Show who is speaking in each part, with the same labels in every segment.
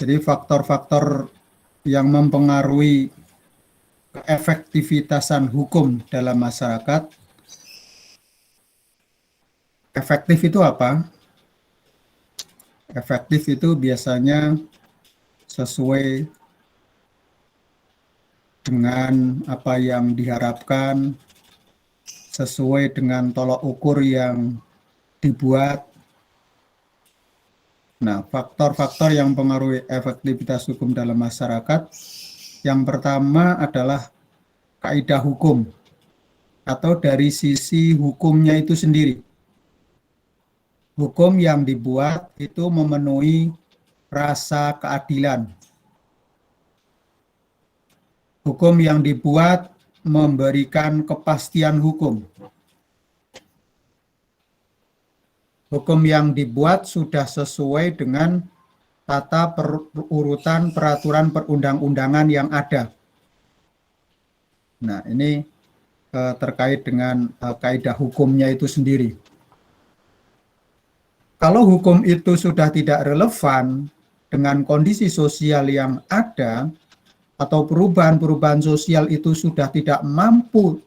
Speaker 1: Jadi faktor-faktor yang mempengaruhi keefektivitasan hukum dalam masyarakat. Efektif itu apa? Efektif itu biasanya sesuai dengan apa yang diharapkan, sesuai dengan tolok ukur yang dibuat. Nah, faktor-faktor yang mempengaruhi efektivitas hukum dalam masyarakat, yang pertama adalah kaidah hukum atau dari sisi hukumnya itu sendiri. Hukum yang dibuat itu memenuhi rasa keadilan. Hukum yang dibuat memberikan kepastian hukum. Hukum yang dibuat sudah sesuai dengan tata urutan peraturan perundang-undangan yang ada. Nah, ini terkait dengan kaidah hukumnya itu sendiri. Kalau hukum itu sudah tidak relevan dengan kondisi sosial yang ada, atau perubahan-perubahan sosial itu sudah tidak mampu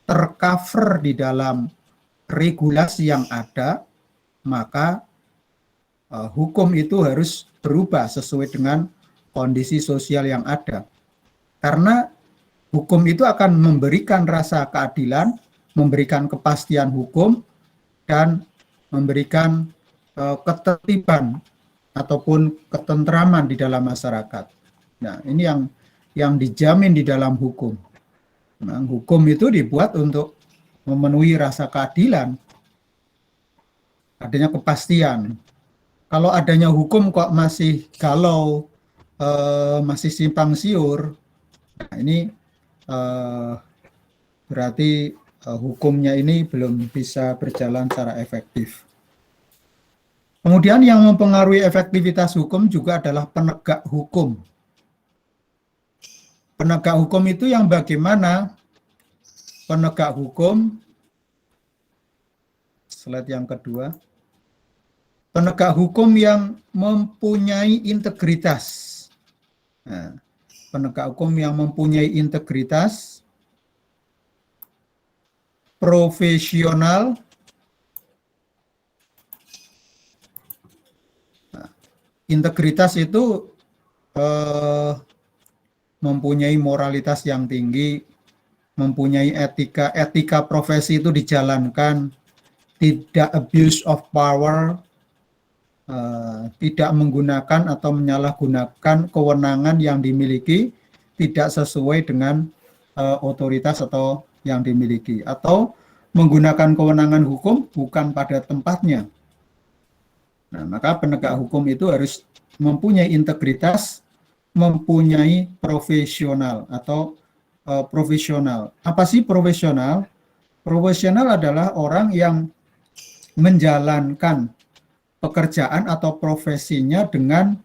Speaker 1: tercover di dalam regulasi yang ada, maka hukum itu harus berubah sesuai dengan kondisi sosial yang ada. Karena hukum itu akan memberikan rasa keadilan, memberikan kepastian hukum, dan memberikan ketertiban ataupun ketentraman di dalam masyarakat. Nah, ini yang dijamin di dalam hukum. Nah, hukum itu dibuat untuk memenuhi rasa keadilan, adanya kepastian. Kalau adanya hukum kok masih galau, masih simpang siur, nah ini berarti hukumnya ini belum bisa berjalan secara efektif. Kemudian yang mempengaruhi efektivitas hukum juga adalah penegak hukum. Penegak hukum itu yang bagaimana? Penegak hukum, slide yang kedua. Penegak hukum yang mempunyai integritas. Nah, penegak hukum yang mempunyai integritas, profesional, nah, integritas itu mempunyai moralitas yang tinggi, mempunyai etika profesi itu dijalankan, tidak abuse of power, tidak menggunakan atau menyalahgunakan kewenangan yang dimiliki tidak sesuai dengan otoritas atau yang dimiliki, atau menggunakan kewenangan hukum bukan pada tempatnya. Nah, maka penegak hukum itu harus mempunyai integritas, mempunyai profesional atau profesional. Apa sih profesional? Profesional adalah orang yang menjalankan pekerjaan atau profesinya dengan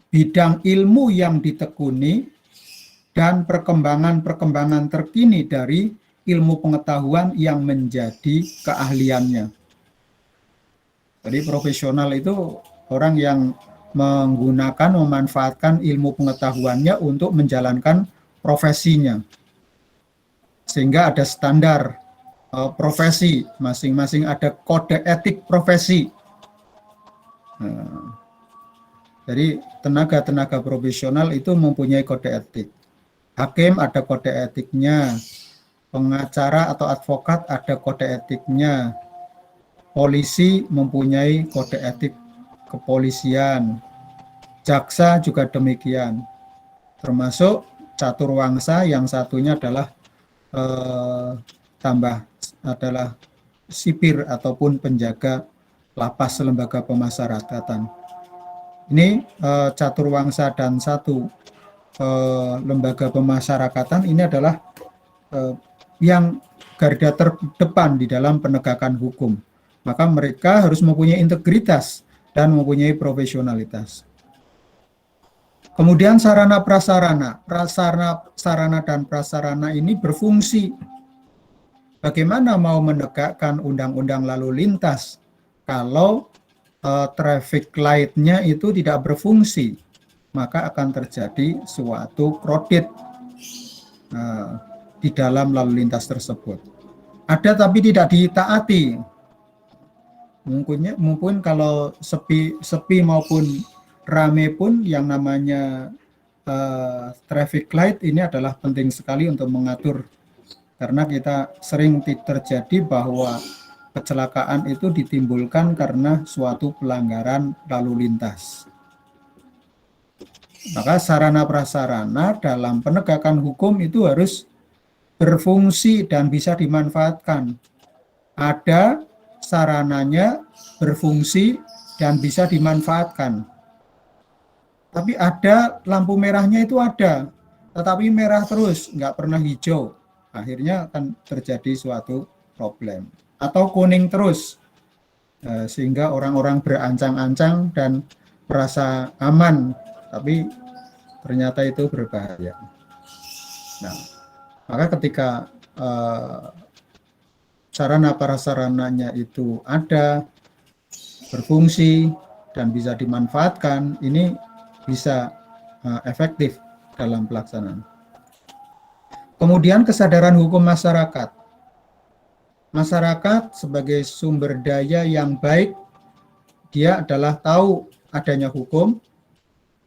Speaker 1: bidang ilmu yang ditekuni dan perkembangan terkini dari ilmu pengetahuan yang menjadi keahliannya. Jadi profesional itu orang yang menggunakan, memanfaatkan ilmu pengetahuannya untuk menjalankan profesinya. Sehingga ada standar profesi, masing-masing ada kode etik profesi. Jadi tenaga-tenaga profesional itu mempunyai kode etik. Hakim ada kode etiknya, pengacara atau advokat ada kode etiknya, polisi mempunyai kode etik kepolisian, jaksa juga demikian, termasuk caturwangsa yang satunya adalah adalah sipir ataupun penjaga lapas lembaga pemasyarakatan. Ini caturwangsa dan satu lembaga pemasyarakatan ini adalah yang garda terdepan di dalam penegakan hukum. Maka mereka harus mempunyai integritas dan mempunyai profesionalitas. Kemudian sarana dan prasarana ini berfungsi. Bagaimana mau menegakkan undang-undang lalu lintas kalau traffic light-nya itu tidak berfungsi, maka akan terjadi suatu krodit di dalam lalu lintas tersebut. Ada tapi tidak ditaati. Mungkin kalau sepi maupun rame pun yang namanya traffic light ini adalah penting sekali untuk mengatur, karena kita sering terjadi bahwa kecelakaan itu ditimbulkan karena suatu pelanggaran lalu lintas. Maka sarana prasarana dalam penegakan hukum itu harus berfungsi dan bisa dimanfaatkan. Ada sarananya, berfungsi dan bisa dimanfaatkan. Tapi ada lampu merahnya itu ada, tetapi merah terus, nggak pernah hijau. Akhirnya akan terjadi suatu problem. Atau kuning terus, sehingga orang-orang berancang-ancang dan merasa aman, tapi ternyata itu berbahaya. Nah, maka ketika sarana prasarananya itu ada, berfungsi, dan bisa dimanfaatkan, ini bisa efektif dalam pelaksanaan. Kemudian kesadaran hukum masyarakat. Masyarakat sebagai sumber daya yang baik, dia adalah tahu adanya hukum,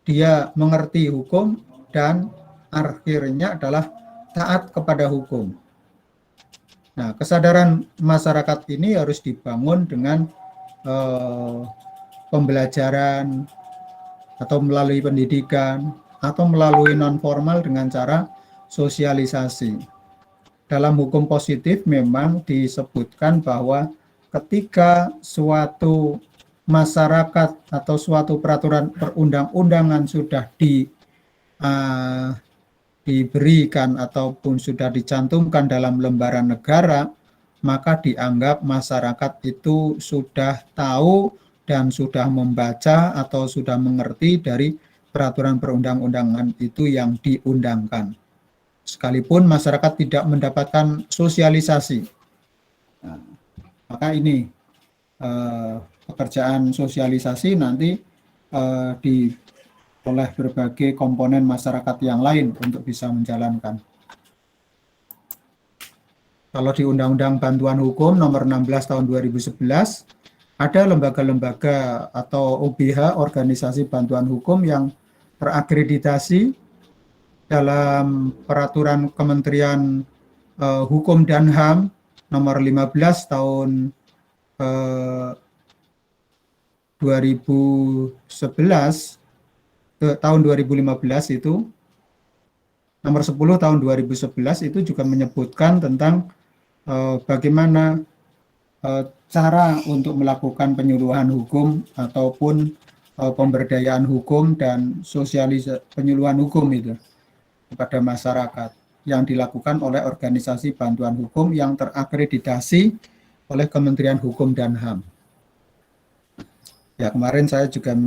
Speaker 1: dia mengerti hukum, dan akhirnya adalah taat kepada hukum. Nah, kesadaran masyarakat ini harus dibangun dengan pembelajaran atau melalui pendidikan atau melalui non formal dengan cara sosialisasi. Dalam hukum positif memang disebutkan bahwa ketika suatu masyarakat atau suatu peraturan perundang-undangan sudah diberikan ataupun sudah dicantumkan dalam lembaran negara, maka dianggap masyarakat itu sudah tahu dan sudah membaca atau sudah mengerti dari peraturan perundang-undangan itu yang diundangkan. Sekalipun masyarakat tidak mendapatkan sosialisasi. Nah, maka ini pekerjaan sosialisasi nanti oleh berbagai komponen masyarakat yang lain untuk bisa menjalankan. Kalau di Undang-Undang Bantuan Hukum nomor 16 tahun 2011, ada lembaga-lembaga atau OBH, organisasi bantuan hukum yang terakreditasi dalam peraturan Kementerian Hukum dan HAM nomor 15 tahun 2011, tahun 2015 itu, nomor 10 tahun 2011 itu juga menyebutkan tentang bagaimana cara untuk melakukan penyuluhan hukum ataupun pemberdayaan hukum dan sosialisasi penyuluhan hukum itu kepada masyarakat yang dilakukan oleh organisasi bantuan hukum yang terakreditasi oleh Kementerian Hukum dan HAM. Ya, kemarin saya juga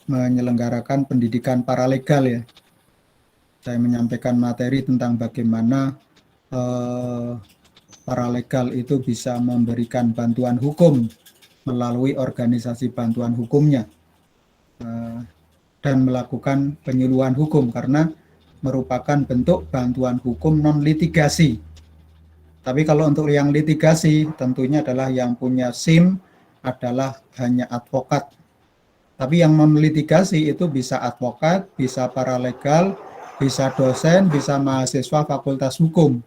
Speaker 1: menyelenggarakan pendidikan paralegal ya. Saya menyampaikan materi tentang bagaimana paralegal itu bisa memberikan bantuan hukum melalui organisasi bantuan hukumnya dan melakukan penyuluhan hukum, karena merupakan bentuk bantuan hukum non litigasi. Tapi kalau untuk yang litigasi tentunya adalah yang punya SIM adalah hanya advokat. Tapi yang non litigasi itu bisa advokat, bisa paralegal, bisa dosen, bisa mahasiswa fakultas hukum.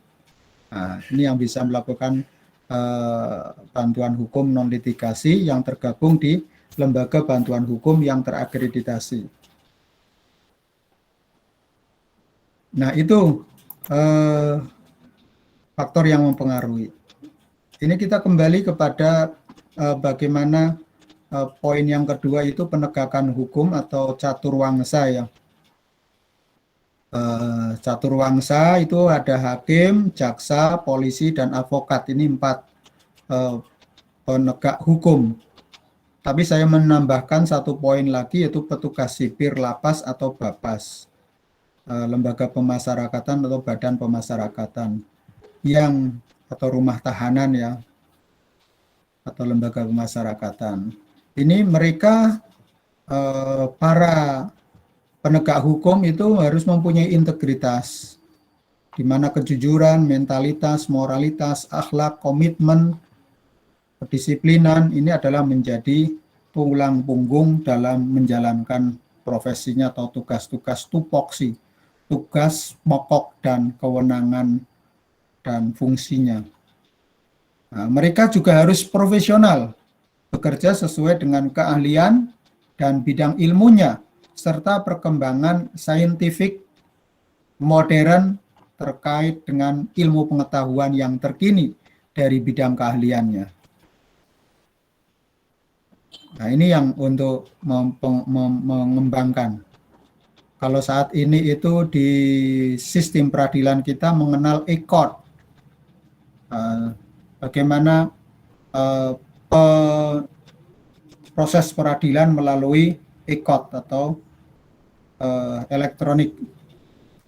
Speaker 1: Nah, ini yang bisa melakukan bantuan hukum non litigasi yang tergabung di lembaga bantuan hukum yang terakreditasi. Nah, itu faktor yang mempengaruhi. Ini kita kembali kepada bagaimana poin yang kedua itu penegakan hukum atau caturwangsa ya. Caturwangsa itu ada hakim, jaksa, polisi, dan advokat. Ini 4 penegak hukum. Tapi saya menambahkan 1 poin lagi, yaitu petugas sipir lapas atau bapas, lembaga pemasyarakatan atau badan pemasyarakatan atau rumah tahanan ya, atau lembaga pemasyarakatan Ini mereka para penegak hukum itu harus mempunyai integritas, di mana kejujuran, mentalitas, moralitas, akhlak, komitmen, kedisiplinan ini adalah menjadi tulang punggung dalam menjalankan profesinya atau tugas-tugas tupoksi, tugas pokok dan kewenangan dan fungsinya. Nah, mereka juga harus profesional, bekerja sesuai dengan keahlian dan bidang ilmunya, serta perkembangan saintifik modern terkait dengan ilmu pengetahuan yang terkini dari bidang keahliannya. Nah, ini yang untuk mengembangkan. Kalau saat ini itu di sistem peradilan kita mengenal ECOT, bagaimana proses peradilan melalui ECOT atau elektronik,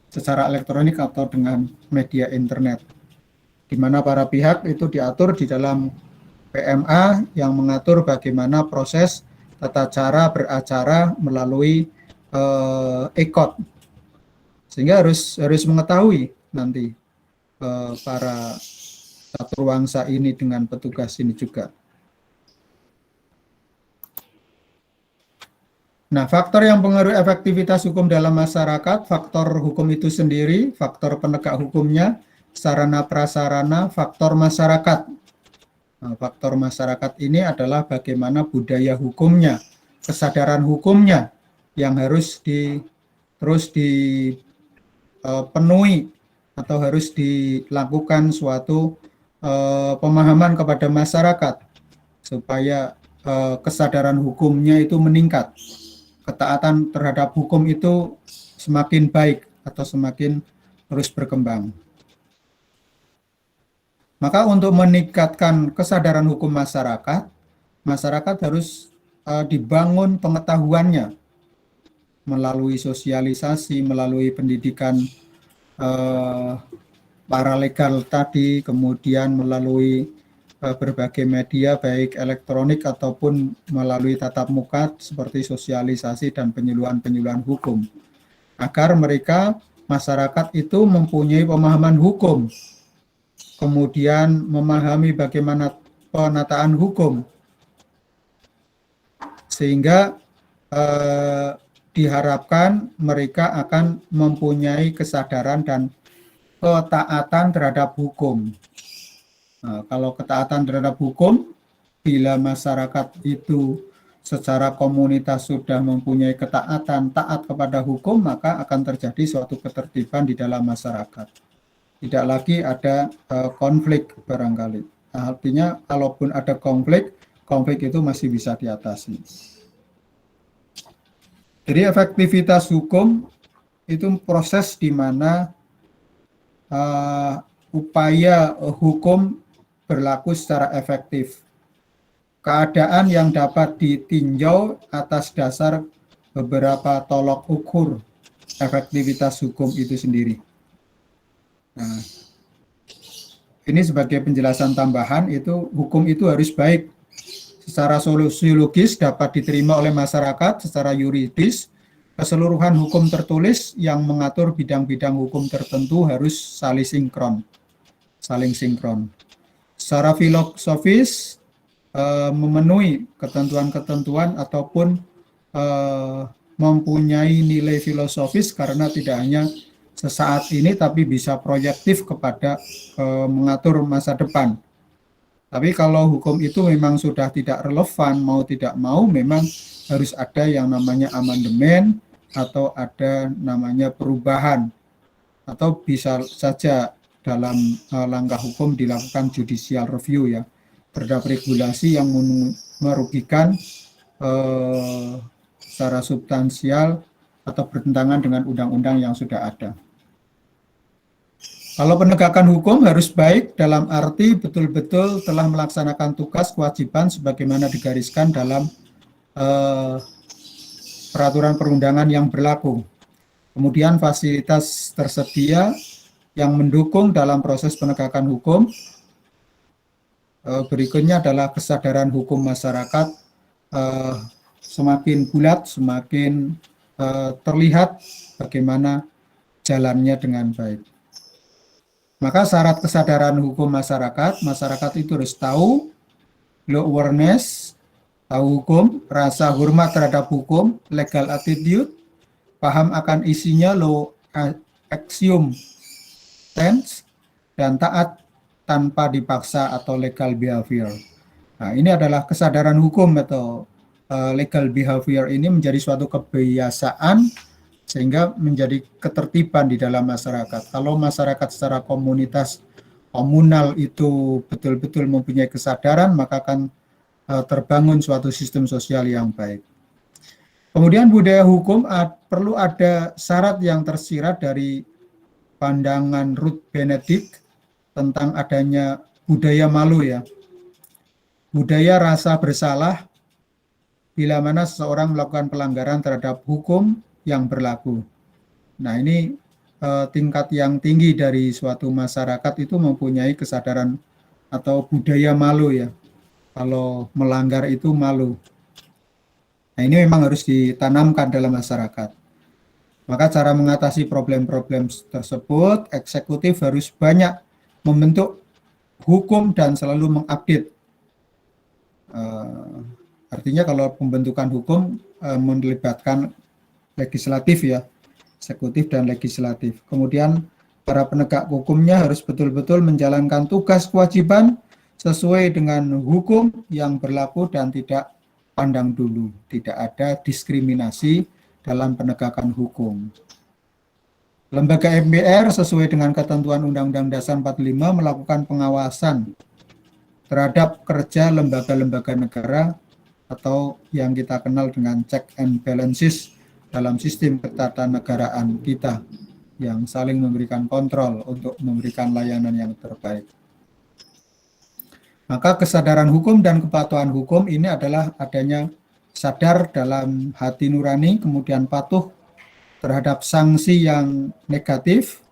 Speaker 1: secara elektronik atau dengan media internet, di mana para pihak itu diatur di dalam PMA yang mengatur bagaimana proses tata cara beracara melalui ECOT, sehingga harus mengetahui nanti para caturwangsa ini dengan petugas ini juga. Nah, faktor yang mempengaruhi efektivitas hukum dalam masyarakat, faktor hukum itu sendiri, faktor penegak hukumnya, sarana prasarana, faktor masyarakat. Nah, faktor masyarakat ini adalah bagaimana budaya hukumnya, kesadaran hukumnya yang harus terus dipenuhi atau harus dilakukan suatu pemahaman kepada masyarakat supaya kesadaran hukumnya itu meningkat, ketaatan terhadap hukum itu semakin baik atau semakin terus berkembang. Maka untuk meningkatkan kesadaran hukum masyarakat, masyarakat harus dibangun pengetahuannya melalui sosialisasi, melalui pendidikan paralegal tadi, kemudian melalui berbagai media baik elektronik ataupun melalui tatap muka seperti sosialisasi dan penyuluhan-penyuluhan hukum, agar mereka masyarakat itu mempunyai pemahaman hukum, kemudian memahami bagaimana penataan hukum, sehingga diharapkan mereka akan mempunyai kesadaran dan ketaatan terhadap hukum. Nah, kalau ketaatan terhadap hukum, bila masyarakat itu secara komunitas sudah mempunyai ketaatan, taat kepada hukum, maka akan terjadi suatu ketertiban di dalam masyarakat. Tidak lagi ada konflik barangkali. Nah, artinya kalaupun ada konflik itu masih bisa diatasi. Jadi efektivitas hukum itu proses di mana upaya hukum berlaku secara efektif. Keadaan yang dapat ditinjau atas dasar beberapa tolok ukur efektivitas hukum itu sendiri. Nah, ini sebagai penjelasan tambahan, itu hukum itu harus baik secara sosiologis, dapat diterima oleh masyarakat secara yuridis. Keseluruhan hukum tertulis yang mengatur bidang-bidang hukum tertentu harus saling sinkron. Secara filosofis memenuhi ketentuan-ketentuan ataupun mempunyai nilai filosofis karena tidak hanya sesaat ini tapi bisa proyektif kepada mengatur masa depan. Tapi kalau hukum itu memang sudah tidak relevan, mau tidak mau memang harus ada yang namanya amandemen atau ada namanya perubahan, atau bisa saja dalam langkah hukum dilakukan judicial review ya, terhadap regulasi yang merugikan secara substansial atau bertentangan dengan undang-undang yang sudah ada. Kalau penegakan hukum harus baik dalam arti betul-betul telah melaksanakan tugas kewajiban sebagaimana digariskan dalam peraturan perundangan yang berlaku. Kemudian fasilitas tersedia yang mendukung dalam proses penegakan hukum. Berikutnya adalah kesadaran hukum masyarakat semakin bulat, semakin terlihat bagaimana jalannya dengan baik. Maka syarat kesadaran hukum masyarakat itu harus tahu law awareness, tahu hukum, rasa hormat terhadap hukum, legal attitude, paham akan isinya, law axiom tense, dan taat tanpa dipaksa atau legal behavior. Nah, ini adalah kesadaran hukum atau legal behavior ini menjadi suatu kebiasaan sehingga menjadi ketertiban di dalam masyarakat. Kalau masyarakat secara komunal itu betul-betul mempunyai kesadaran, maka akan terbangun suatu sistem sosial yang baik. Kemudian budaya hukum perlu ada syarat yang tersirat dari pandangan Ruth Benedict tentang adanya budaya malu ya. Budaya rasa bersalah bila mana seseorang melakukan pelanggaran terhadap hukum yang berlaku. Nah, ini tingkat yang tinggi dari suatu masyarakat itu mempunyai kesadaran atau budaya malu ya. Kalau melanggar itu malu. Nah, ini memang harus ditanamkan dalam masyarakat. Maka cara mengatasi problem-problem tersebut, eksekutif harus banyak membentuk hukum dan selalu mengupdate. Artinya kalau pembentukan hukum melibatkan legislatif ya, eksekutif dan legislatif. Kemudian para penegak hukumnya harus betul-betul menjalankan tugas kewajiban sesuai dengan hukum yang berlaku dan tidak pandang dulu, tidak ada diskriminasi dalam penegakan hukum. Lembaga MPR sesuai dengan ketentuan Undang-Undang Dasar 45 melakukan pengawasan terhadap kerja lembaga-lembaga negara atau yang kita kenal dengan check and balances dalam sistem ketatanegaraan kita yang saling memberikan kontrol untuk memberikan layanan yang terbaik. Maka kesadaran hukum dan kepatuhan hukum ini adalah adanya sadar dalam hati nurani, kemudian patuh terhadap sanksi yang negatif.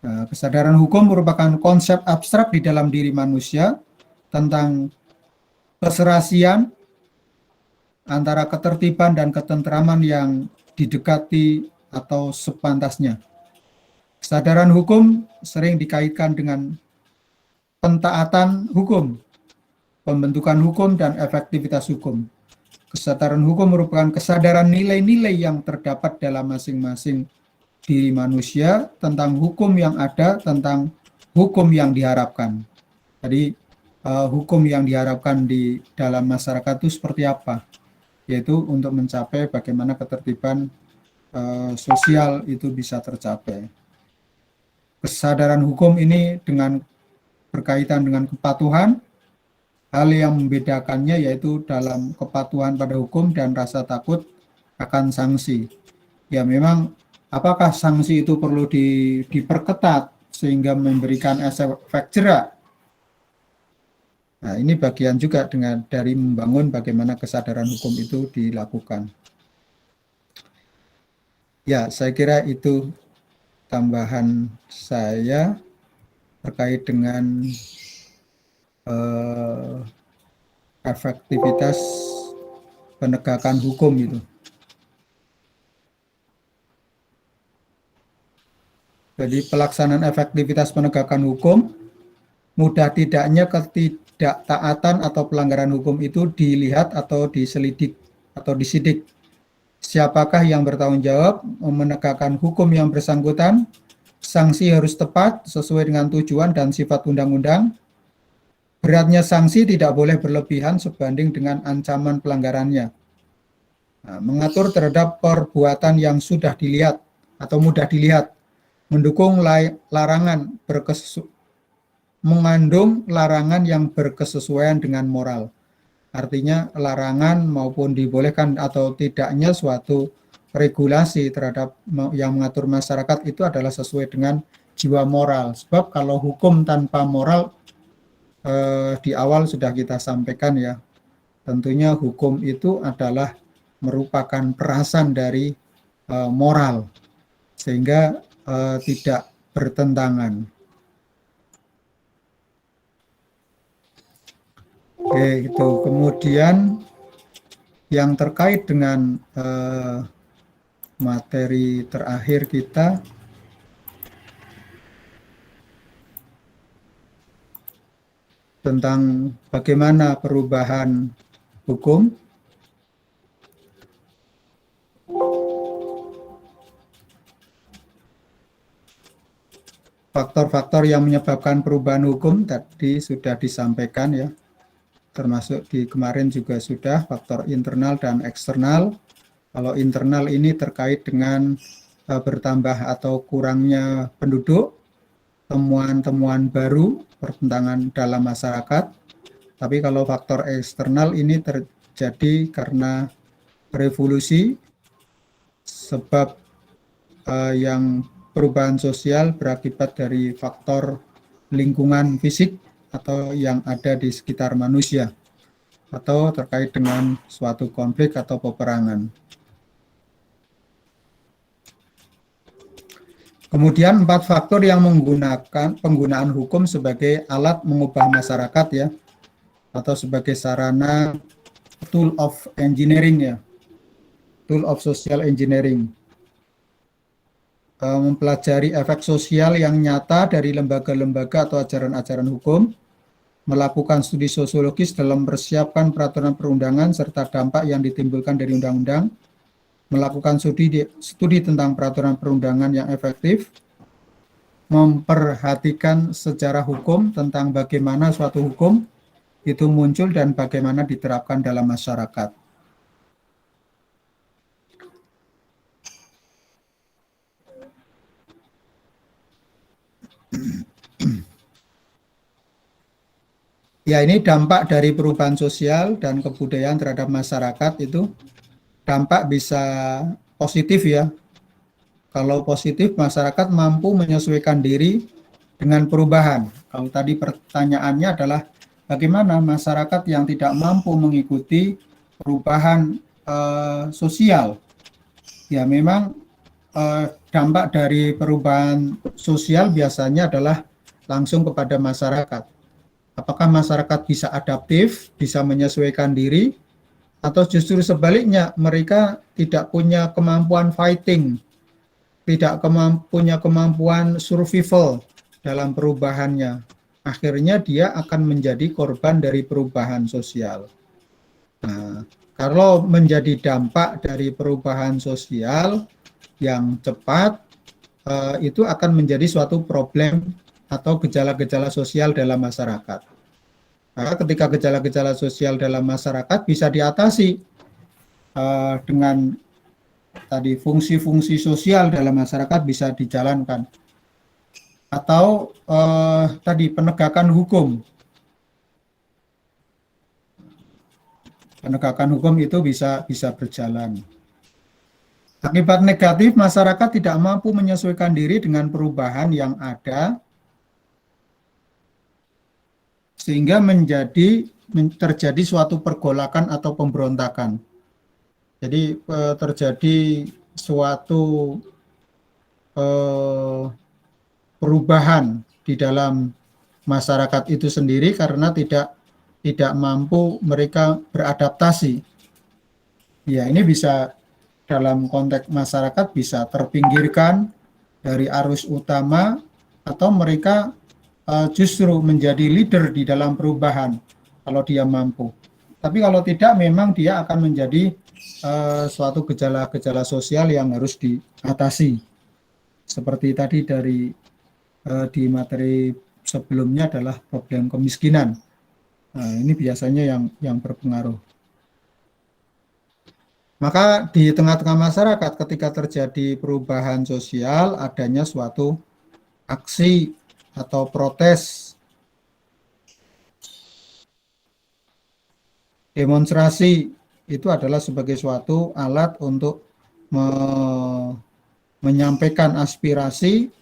Speaker 1: Nah, kesadaran hukum merupakan konsep abstrak di dalam diri manusia tentang keserasian antara ketertiban dan ketentraman yang didekati atau sepantasnya. Kesadaran hukum sering dikaitkan dengan pentaatan hukum, pembentukan hukum, dan efektivitas hukum. Kesadaran hukum merupakan kesadaran nilai-nilai yang terdapat dalam masing-masing diri manusia tentang hukum yang ada, tentang hukum yang diharapkan. Jadi hukum yang diharapkan di dalam masyarakat itu seperti apa? Yaitu untuk mencapai bagaimana ketertiban sosial itu bisa tercapai. Kesadaran hukum ini berkaitan dengan kepatuhan. Hal yang membedakannya yaitu dalam kepatuhan pada hukum dan rasa takut akan sanksi. Ya memang apakah sanksi itu perlu diperketat sehingga memberikan efek jerak? Nah, ini bagian juga dari membangun bagaimana kesadaran hukum itu dilakukan. Ya, saya kira itu tambahan saya terkait dengan efektivitas penegakan hukum itu. Jadi pelaksanaan efektivitas penegakan hukum, mudah tidaknya ketidaktaatan atau pelanggaran hukum itu dilihat atau disidik. Siapakah yang bertanggung jawab menegakkan hukum yang bersangkutan? Sanksi harus tepat sesuai dengan tujuan dan sifat undang-undang. Beratnya sanksi tidak boleh berlebihan sebanding dengan ancaman pelanggarannya. Nah, mengatur terhadap perbuatan yang sudah dilihat atau mudah dilihat, mengandung larangan yang berkesesuaian dengan moral. Artinya larangan maupun dibolehkan atau tidaknya suatu regulasi terhadap yang mengatur masyarakat itu adalah sesuai dengan jiwa moral. Sebab kalau hukum tanpa moral, di awal sudah kita sampaikan ya, tentunya hukum itu adalah merupakan perasan dari moral, sehingga tidak bertentangan. Oke, itu. Kemudian yang terkait dengan materi terakhir kita, tentang bagaimana perubahan hukum. Faktor-faktor yang menyebabkan perubahan hukum tadi sudah disampaikan ya, termasuk di kemarin juga sudah, faktor internal dan eksternal. Kalau internal ini terkait dengan bertambah atau kurangnya penduduk, temuan-temuan baru, pertentangan dalam masyarakat. Tapi kalau faktor eksternal ini terjadi karena revolusi, sebab yang perubahan sosial berakibat dari faktor lingkungan fisik atau yang ada di sekitar manusia, atau terkait dengan suatu konflik atau peperangan. Kemudian 4 faktor yang menggunakan penggunaan hukum sebagai alat mengubah masyarakat ya, atau sebagai sarana tool of engineering ya, tool of social engineering. Mempelajari efek sosial yang nyata dari lembaga-lembaga atau ajaran-ajaran hukum, melakukan studi sosiologis dalam mempersiapkan peraturan perundangan serta dampak yang ditimbulkan dari undang-undang, melakukan studi tentang peraturan perundangan yang efektif, memperhatikan sejarah hukum tentang bagaimana suatu hukum itu muncul dan bagaimana diterapkan dalam masyarakat. Ya, ini dampak dari perubahan sosial dan kebudayaan terhadap masyarakat itu dampak bisa positif ya. Kalau positif, masyarakat mampu menyesuaikan diri dengan perubahan. Kalau tadi pertanyaannya adalah bagaimana masyarakat yang tidak mampu mengikuti perubahan sosial. Ya, memang dampak dari perubahan sosial biasanya adalah langsung kepada masyarakat. Apakah masyarakat bisa adaptif, bisa menyesuaikan diri, atau justru sebaliknya mereka tidak punya kemampuan fighting, tidak punya kemampuan survival dalam perubahannya. Akhirnya dia akan menjadi korban dari perubahan sosial. Nah, kalau menjadi dampak dari perubahan sosial yang cepat, itu akan menjadi suatu problem atau gejala-gejala sosial dalam masyarakat. Maka ketika gejala-gejala sosial dalam masyarakat bisa diatasi dengan tadi fungsi-fungsi sosial dalam masyarakat bisa dijalankan. Atau tadi penegakan hukum. Penegakan hukum itu bisa berjalan. Akibat negatif, masyarakat tidak mampu menyesuaikan diri dengan perubahan yang ada, sehingga terjadi suatu pergolakan atau pemberontakan. Jadi terjadi suatu perubahan di dalam masyarakat itu sendiri karena tidak mampu mereka beradaptasi. Ya, ini bisa dalam konteks masyarakat bisa terpinggirkan dari arus utama, atau mereka justru menjadi leader di dalam perubahan kalau dia mampu. Tapi kalau tidak, memang dia akan menjadi suatu gejala-gejala sosial yang harus diatasi. Seperti tadi di materi sebelumnya adalah problem kemiskinan. Nah, ini biasanya yang berpengaruh. Maka di tengah-tengah masyarakat ketika terjadi perubahan sosial, adanya suatu aksi atau protes, demonstrasi, itu adalah sebagai suatu alat untuk menyampaikan aspirasi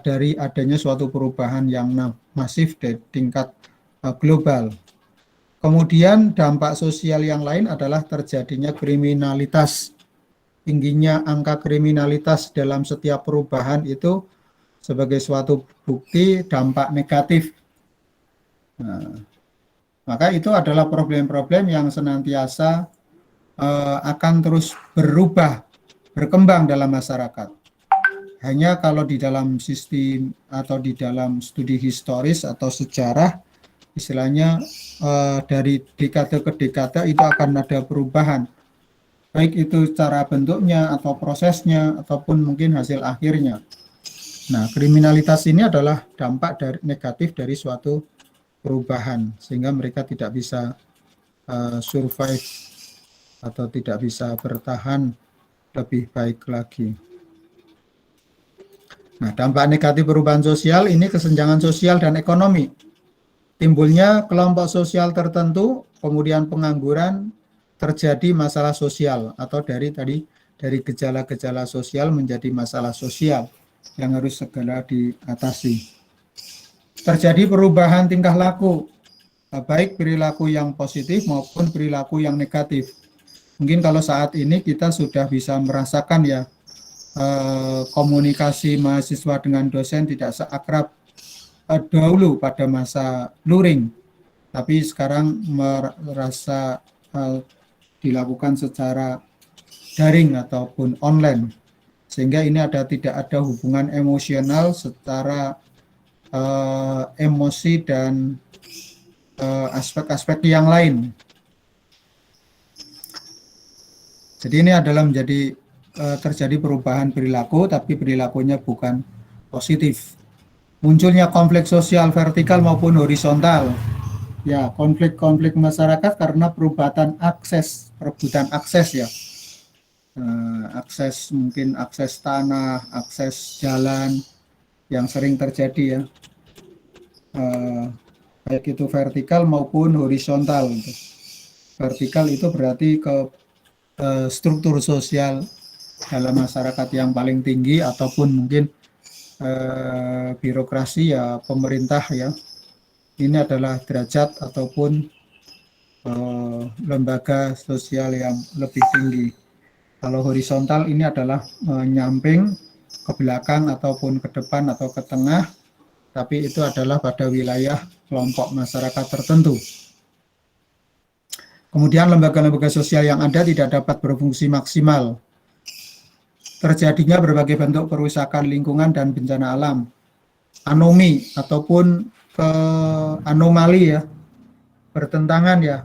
Speaker 1: dari adanya suatu perubahan yang masif di tingkat global. Kemudian dampak sosial yang lain adalah terjadinya kriminalitas. Tingginya angka kriminalitas dalam setiap perubahan itu sebagai suatu bukti dampak negatif. Nah, maka itu adalah problem-problem yang senantiasa akan terus berubah, berkembang dalam masyarakat. Hanya kalau di dalam sistem atau di dalam studi historis atau sejarah, istilahnya dari dekade ke dekade itu akan ada perubahan. Baik itu cara bentuknya atau prosesnya ataupun mungkin hasil akhirnya. Nah, kriminalitas ini adalah dampak negatif dari suatu perubahan sehingga mereka tidak bisa survive atau tidak bisa bertahan lebih baik lagi. Nah, dampak negatif perubahan sosial ini kesenjangan sosial dan ekonomi. Timbulnya kelompok sosial tertentu, kemudian pengangguran, terjadi masalah sosial atau dari gejala-gejala sosial menjadi masalah sosial yang harus segera diatasi. Terjadi perubahan tingkah laku, baik perilaku yang positif maupun perilaku yang negatif. Mungkin kalau saat ini kita sudah bisa merasakan ya, komunikasi mahasiswa dengan dosen tidak seakrab dahulu pada masa luring, tapi sekarang merasa dilakukan secara daring ataupun online, sehingga ini tidak ada hubungan emosional secara emosi dan aspek-aspek yang lain. Jadi ini adalah terjadi perubahan perilaku, tapi perilakunya bukan positif. Munculnya konflik sosial vertikal maupun horizontal. Ya, konflik-konflik masyarakat karena perebutan akses ya. Akses, mungkin akses tanah, akses jalan yang sering terjadi ya. Baik itu vertikal maupun horizontal. Vertikal itu berarti ke struktur sosial dalam masyarakat yang paling tinggi ataupun mungkin birokrasi ya, pemerintah ya. Ini adalah derajat ataupun lembaga sosial yang lebih tinggi. Kalau horizontal ini adalah menyamping ke belakang ataupun ke depan atau ke tengah, tapi itu adalah pada wilayah kelompok masyarakat tertentu. Kemudian lembaga-lembaga sosial yang ada tidak dapat berfungsi maksimal. Terjadinya berbagai bentuk kerusakan lingkungan dan bencana alam. Anomi ataupun anomali ya, bertentangan ya,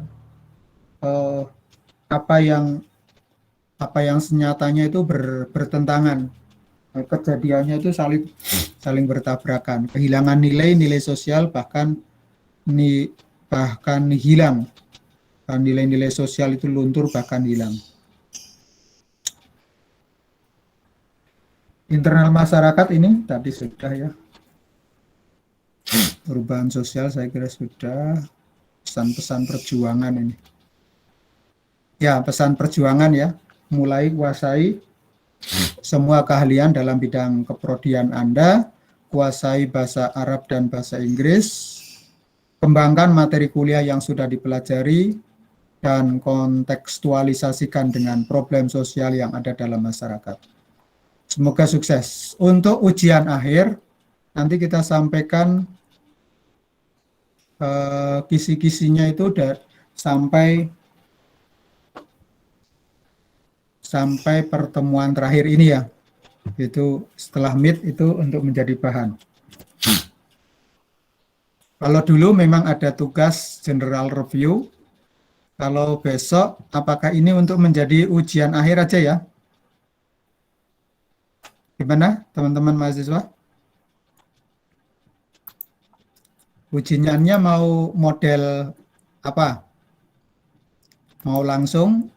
Speaker 1: apa yang senyatanya itu bertentangan. Kejadiannya itu saling bertabrakan. Kehilangan nilai sosial bahkan hilang. Nilai-nilai sosial itu luntur bahkan hilang. Internal masyarakat ini tadi sudah ya. Perubahan sosial saya kira sudah. Pesan-pesan perjuangan ini. Ya, pesan perjuangan ya. Mulai kuasai semua keahlian dalam bidang keprodian Anda, kuasai bahasa Arab dan bahasa Inggris, kembangkan materi kuliah yang sudah dipelajari, dan kontekstualisasikan dengan problem sosial yang ada dalam masyarakat. Semoga sukses. Untuk ujian akhir, nanti kita sampaikan kisi-kisinya itu sampai pertemuan terakhir ini ya. Itu setelah meet itu untuk menjadi bahan. Kalau dulu memang ada tugas general review, kalau besok, apakah ini untuk menjadi ujian akhir aja ya? Gimana teman-teman mahasiswa? Ujiannya mau model apa? Mau langsung